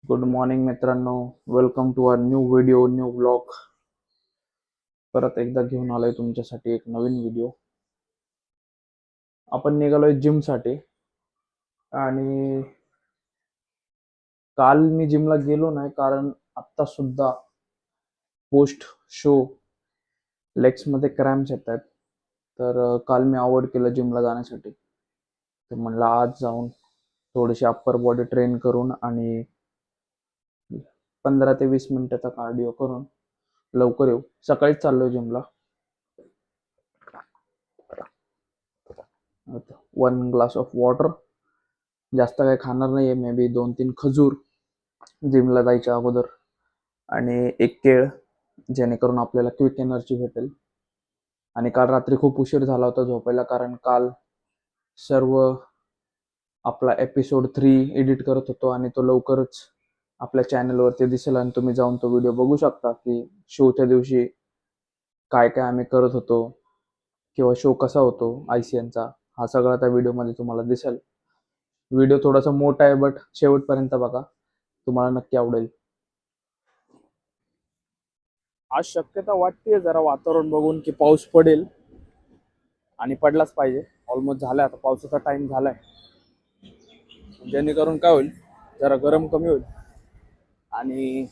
Good morning मित्रांनो. Welcome to our new video, new blog. परत एकदा घेऊन आलोय तुमच्यासाठी एक नवीन व्हिडिओ. आपण निघालोय जिम साठी. आणि काल मी जिमला गेलो नाही कारण आता सुद्धा पोस्ट शो लेग्स मध्ये क्रॅम्प्स येत आहेत. तर काल मी अवॉइड केलं जिमला जाण्यासाठी. तर म्हणलं आज जाऊन थोडीशी अप्पर बॉडी ट्रेन करून आणि 15 ते 20 मिनिटाचा कार्डिओ करून लवकर येऊ. सकाळीच चाललोय जिमला. 1 ग्लास ऑफ वॉटर, जास्त काही खाणार नाहीये. मे बी 2-3 खजूर जिमला जायच्या अगोदर, आणि एक केळ, जेणेकरून आपल्याला क्विक एनर्जी भेटेल. आणि काल रात्री खूप उशीर झाला होता झोपायला, कारण काल सर्व आपला एपिसोड 3 एडिट करत होतो आणि तो लवकरच आपल्या चॅनलवरती दिसेल आणि तुम्ही जाऊन तो व्हिडिओ बघू शकता की शोच्या दिवशी काय काय आम्ही करत होतो किंवा शो कसा होतो ICNचा. हा सगळा त्या व्हिडिओमध्ये तुम्हाला दिसेल. व्हिडिओ थोडासा मोठा आहे, बट शेवटपर्यंत बघा, तुम्हाला नक्की आवडेल. आज शक्यता वाटते जरा वातावरण बघून की पाऊस पडेल, आणि पडलाच पाहिजे. ऑलमोस्ट झालाय, आता पावसाचा टाइम झालाय, जेणेकरून काय होईल, जरा गरम कमी होईल. आणि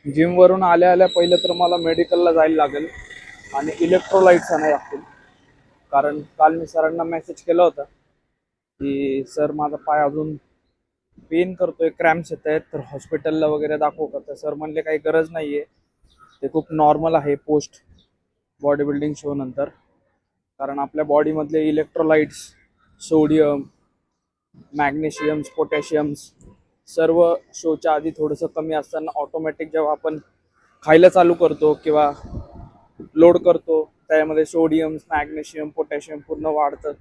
जिम वरून आल्या आल्या पहिलं तर मला मेडिकलला जायला लागेल आणि इलेक्ट्रोलाइट्स आणायला लागतील. कारण काल मी सरांना मेसेज केला होता की सर माझा पाय अजून पेन करतोय, क्रॅम्प्स येत आहेत, तर हॉस्पिटलला वगैरे दाखवू का. तर सर म्हणले काही गरज नाहीये, ते खूप नॉर्मल आहे पोस्ट बॉडी बिल्डिंग शो नंतर. कारण आपल्या बॉडीमधले इलेक्ट्रोलाइट्स, सोडियम, मॅग्नेशियम्स, पोटॅशियम्स सर्व शोच्या आधी थोडंसं कमी असताना ऑटोमॅटिक जेव्हा आपण खायला चालू करतो किंवा लोड करतो, त्यामध्ये सोडियम, मॅग्नेशियम, पोटॅशियम पूर्ण वाढतं.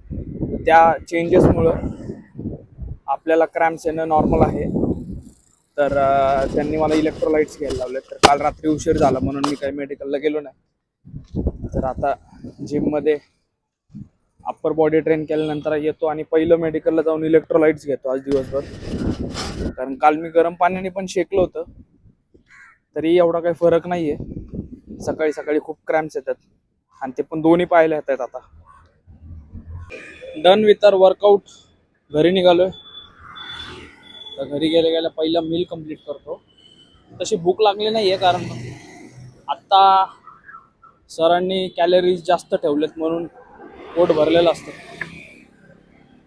त्या चेंजेसमुळं आपल्याला क्रॅम्प्स येणं नॉर्मल आहे. तर त्यांनी मला इलेक्ट्रोलाइट्स घ्यायला लावले. तर काल रात्री उशीर झाला म्हणून मी काही मेडिकलला गेलो नाही. तर आता जिममध्ये अप्पर बॉडी ट्रेन केल्यानंतर येतो आणि पहिलं मेडिकलला जाऊन इलेक्ट्रोलाइट्स घेतो आज दिवसभर. कारण काल मी गरम पाण्याने पण शेकलो होतं, तरी एवढा काही फरक नाहीये. सकाळी सकाळी खूप क्रॅम्प्स येतात, आणि ते पण दोन्ही पायाला येत आहेत. आता डन विथ आवर वर्कआउट, घरी निघालोय. तर घरी गेल्या गेल्या पहिला मील कंप्लीट करतो. तशी भूक लागली नाहीये, कारण आत्ता सरांनी कॅलरीज जास्त ठेवलेत म्हणून पोट भरलेलं असतं.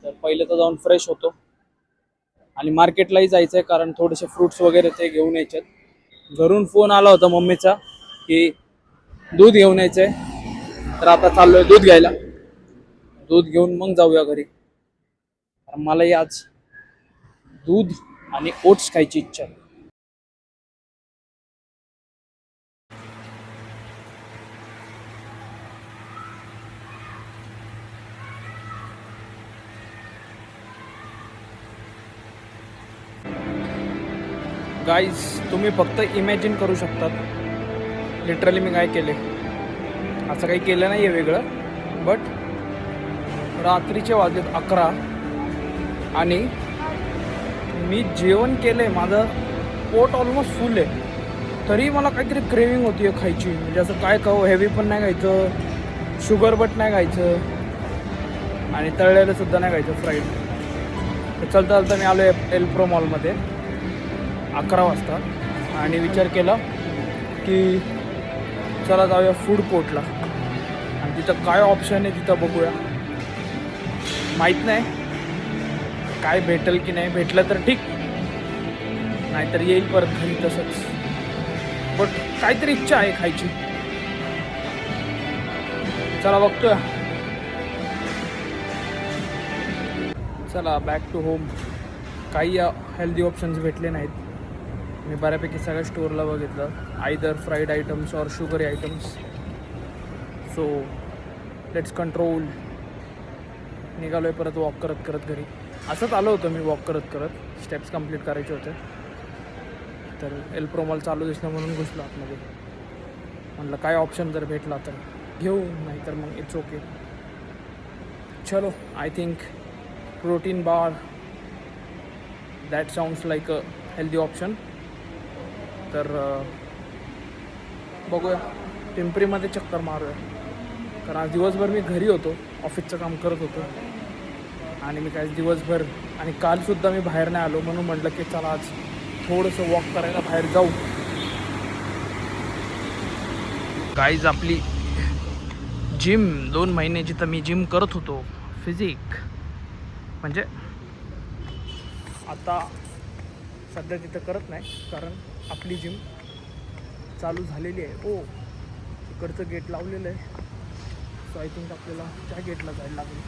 तर पहिले तर जाऊन फ्रेश होतो आणि मार्केटलाही जायचंय, कारण थोडेसे फ्रुट्स वगैरे ते घेऊन यायचे. घरून फोन आला होता मम्मीचा की दूध घेऊन यायचंय. तर आता चाललोय दूध घ्यायला. दूध घेऊन मग जाऊया घरी, कारण मलाही आज दूध आणि ओट्स खायची इच्छा आहे. गाईज, तुम्ही फक्त इमॅजिन करू शकतात लिटरली मी काय केले. असं काही केलं नाही आहे वेगळं, बट रात्रीचे वाजलेत 11 आणि मी जेवण केलं आहे. माझं पोट ऑलमोस्ट फुल आहे, तरी मला काहीतरी क्रेविंग होती आहे खायची. म्हणजे असं काय खाऊ, हेवी पण नाही खायचं, शुगर बट नाही खायचं, आणि तळलेलं सुद्धा नाही खायचं, फ्राईड. तर चालता चालता मी आलो एल प्रो मॉलमध्ये 11 वाजता, आणि विचार केला की चला जाऊया फूड कोर्टला, आणि तिथं काय ऑप्शन आहे तिथं बघूया. माहीत नाही काय भेटेल की नाही, भेटलं तर ठीक, नाहीतर येईल परत घरी तसंच. बट काहीतरी इच्छा आहे खायची. चला बघतोय. चला बॅक टू होम. काही हेल्दी ऑप्शन्स भेटले नाहीत. मी बऱ्यापैकी सगळ्या स्टोअरला बघितलं, आयदर फ्राईड आयटम्स और sugary items. So let's control. निघालो आहे परत वॉक करत करत घरी. असंच आलो होतं मी वॉक करत करत, स्टेप्स कंप्लीट करायचे होते. तर एल प्रो मॉल चालू दिसलं म्हणून घुसलो आतमध्ये. म्हटलं काय ऑप्शन जर भेटला तर घेऊ, नाही तर मग इट्स ओके. चलो, I think protein bar that sounds like a healthy option. तर बघूया, पिंपरीमध्ये चक्कर मारूया. कारण आज दिवसभर मी घरी होतो, ऑफिसचं काम करत होतो आणि मी काय दिवसभर, आणि कालसुद्धा मी बाहेर नाही आलो, म्हणून म्हटलं की चला आज थोडंसं वॉक करायला बाहेर जाऊ. गाईज आपली जिम 2 महिने जिथं मी जिम करत होतो फिजिक, म्हणजे आता सध्या तिथं करत नाही कारण आपली जिम चालू झालेली आहे. इकडचं गेट लावलेलं आहे, सो आय थिंक आपल्याला त्या गेटला जायला लागेल.